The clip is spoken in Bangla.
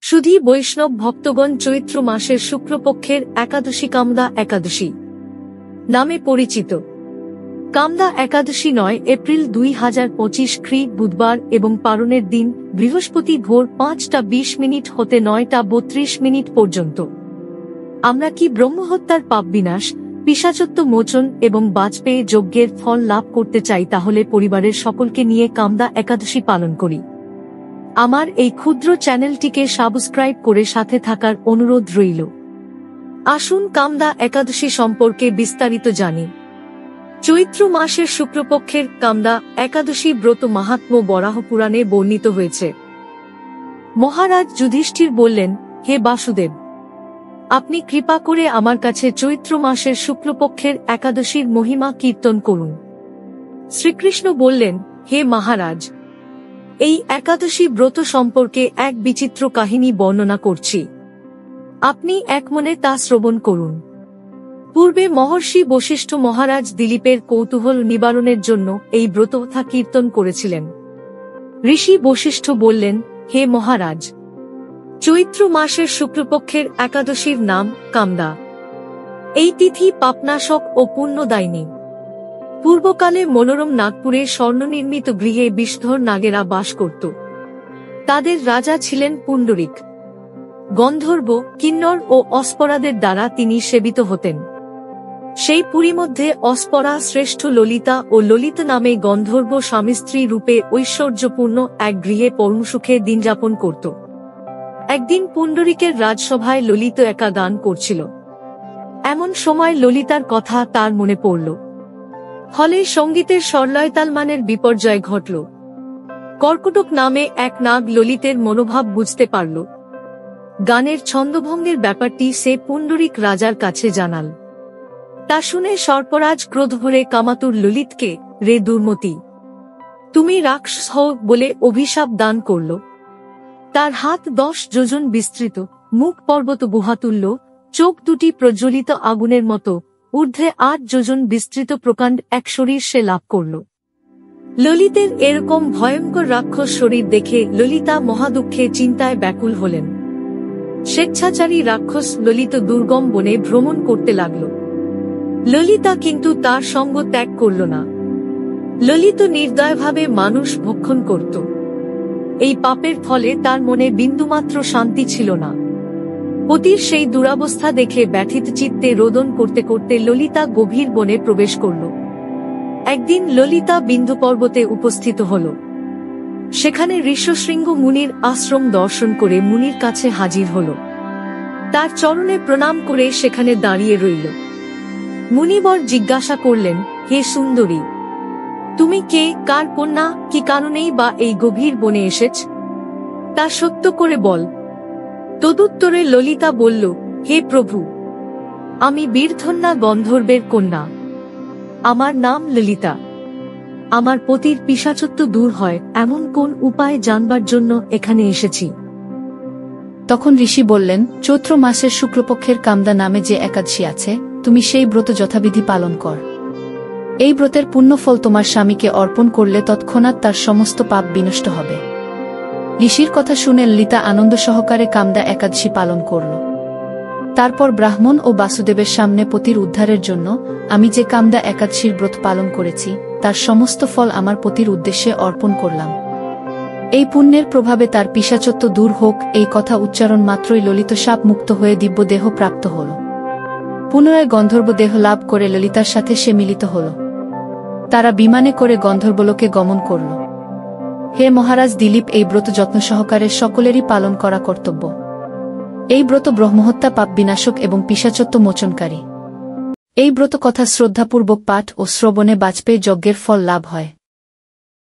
শুধু বৈষ্ণব ভক্তগণ চৈত্র মাসের শুক্লপক্ষের একাদশী কামদা একাদশী নামে পরিচিত। কামদা একাদশী 9 এপ্রিল 2025 বুধবার এবং পারণের দিন বৃহস্পতি ভোর 5:20 হতে 9:32 পর্যন্ত। আমরা কি ব্রহ্মহত্যার পাপ বিনাশ, পিশাচত্ব মোচন এবং বাজপেয়ী যজ্ঞের ফল লাভ করতে চাই, তাহলে পরিবারের সকলকে নিয়ে কামদা একাদশী পালন করি। আমার এই ক্ষুদ্র চ্যানেলটিকে সাবস্ক্রাইব করে সাথে থাকার অনুরোধ রইল। আসুন কামদা একাদশী সম্পর্কে বিস্তারিত জানি। চৈত্র মাসের শুক্লপক্ষের কামদা একাদশী ব্রত মাহাত্ম্য বরাহ পুরাণে বর্ণিত হয়েছে। মহারাজ যুধিষ্ঠির বললেন, হে বাসুদেব, আপনি কৃপা করে আমার কাছে চৈত্র মাসের শুক্লপক্ষের একাদশীর মহিমা কীর্তন করুন। শ্রীকৃষ্ণ বললেন, হে মহারাজ, এই একাদশী ব্রত সম্পর্কে এক বিচিত্র কাহিনী বর্ণনা করছি, আপনি একমনে তা শ্রবণ করুন। পূর্বে মহর্ষি বশিষ্ঠ মহারাজ দিলীপের কৌতূহল নিবারণের জন্য এই ব্রতকথা কীর্তন করেছিলেন। ঋষি বশিষ্ঠ বললেন, হে মহারাজ, চৈত্র মাসের শুক্লপক্ষের একাদশীর নাম কামদা। এই তিথি পাপনাশক ও পুণ্যদায়িনী। পূর্বকালে মনোরম নাগপুরে স্বর্ণনির্মিত গৃহে বিষধর নাগেরা বাস করত। তাদের রাজা ছিলেন পুণ্ডরিক। গন্ধর্ব, কিন্নর ও অস্পরাদের দ্বারা তিনি সেবিত হতেন। সেই পুরী মধ্যে অস্পরা শ্রেষ্ঠ ললিতা ও ললিত নামে গন্ধর্ব স্বামী স্ত্রী রূপে ঐশ্বর্যপূর্ণ এক গৃহে পরমসুখে দিনযাপন করত। একদিন পুণ্ডরিকের রাজসভায় ললিত একা গান করছিল। এমন সময় ললিতার কথা তার মনে পড়ল। ফলে সঙ্গীতের স্বরলয়তালমানের বিপর্যয় ঘটল। কর্কটক নামে এক নাগ ললিতের মনোভাব বুঝতে পারল। গানের ছন্দভঙ্গের ব্যাপারটি সে পুণ্ডরিক রাজার কাছে জানাল। তা শুনে সর্পরাজ ক্রোধ ভরে কামাতুর ললিতকে, রে দুর্মতি, তুমি রাক্ষস হও বলে অভিশাপ দান করল। তার হাত 10 যোজন বিস্তৃত, মুখ পর্বত গুহাতুল্য, চোখ দুটি প্রজ্বলিত আগুনের মতো, ঊর্ধ্বে 8 যোজন বিস্তৃত প্রকাণ্ড এক শরীর সে লাভ করল। ললিতের এরকম ভয়ঙ্কর রাক্ষস শরীর দেখে ললিতা মহাদুঃখে চিন্তায় ব্যাকুল হলেন। স্বেচ্ছাচারী রাক্ষস ললিত দুর্গম বনে ভ্রমণ করতে লাগল। ললিতা কিন্তু তার সঙ্গ ত্যাগ করল না। ললিত নির্দয়ভাবে মানুষ ভক্ষণ করত। এই পাপের ফলে তার মনে বিন্দুমাত্র শান্তি ছিল না। পতির সেই দুরাবস্থা দেখে ব্যথিত চিত্তে রোদন করতে করতে ললিতা গভীর বনে প্রবেশ করল। একদিন ললিতা বিন্দু পর্বতে উপস্থিত হল। সেখানে ঋষ্যশৃঙ্গ মুনির আশ্রম দর্শন করে মুনির কাছে হাজির হল। তার চরণে প্রণাম করে সেখানে দাঁড়িয়ে রইল। মুনিবর জিজ্ঞাসা করলেন, হে সুন্দরী, তুমি কে, কার কন্যা, কি কারণেই বা এই গভীর বনে এসেছ, তা সত্য করে বল। তদুত্তরে ললিতা বলল, হে প্রভু, আমি বীরধন্যা গন্ধর্বের কন্যা। আমার নাম ললিতা। আমার পতির পিশাচত্ব দূর হয় এমন কোন উপায় জানবার জন্য এখানে এসেছি। তখন ঋষি বললেন, চৈত্র মাসের শুক্লপক্ষের কামদা নামে যে একাদশী আছে, তুমি সেই ব্রত যথাবিধি পালন কর। এই ব্রতের পুণ্যফল তোমার স্বামীকে অর্পণ করলে তৎক্ষণাৎ তার সমস্ত পাপ বিনষ্ট হবে। ঋষির কথা শুনে ললিতা আনন্দ সহকারে কামদা একাদশী পালন করল। তারপর ব্রাহ্মণ ও বাসুদেবের সামনে পতির উদ্ধারের জন্য আমি যে কামদা একাদশীর ব্রত পালন করেছি, তার সমস্ত ফল আমার পতির উদ্দেশ্যে অর্পণ করলাম। এই পুণ্যের প্রভাবে তার পিশাচত্ব দূর হোক, এই কথা উচ্চারণ মাত্রই ললিত শাপ মুক্ত হয়ে দিব্য দেহ প্রাপ্ত হল। পুনরায় গন্ধর্ব দেহ লাভ করে ললিতার সাথে সে মিলিত হল। তারা বিমানে করে গন্ধর্বলোকে গমন করল। হে মহারাজ দিলীপ, এই ব্রত যত্ন সহকারে সকলেরই পালন করা কর্তব্য। এই ব্রত ব্রহ্মহত্যা পাপ বিনাশক এবং পিশাচত্ব মোচনকারী। এই ব্রত কথা শ্রদ্ধাপূর্বক পাঠ ও শ্রবণে বাজপেয়ী যজ্ঞের ফল লাভ হয়।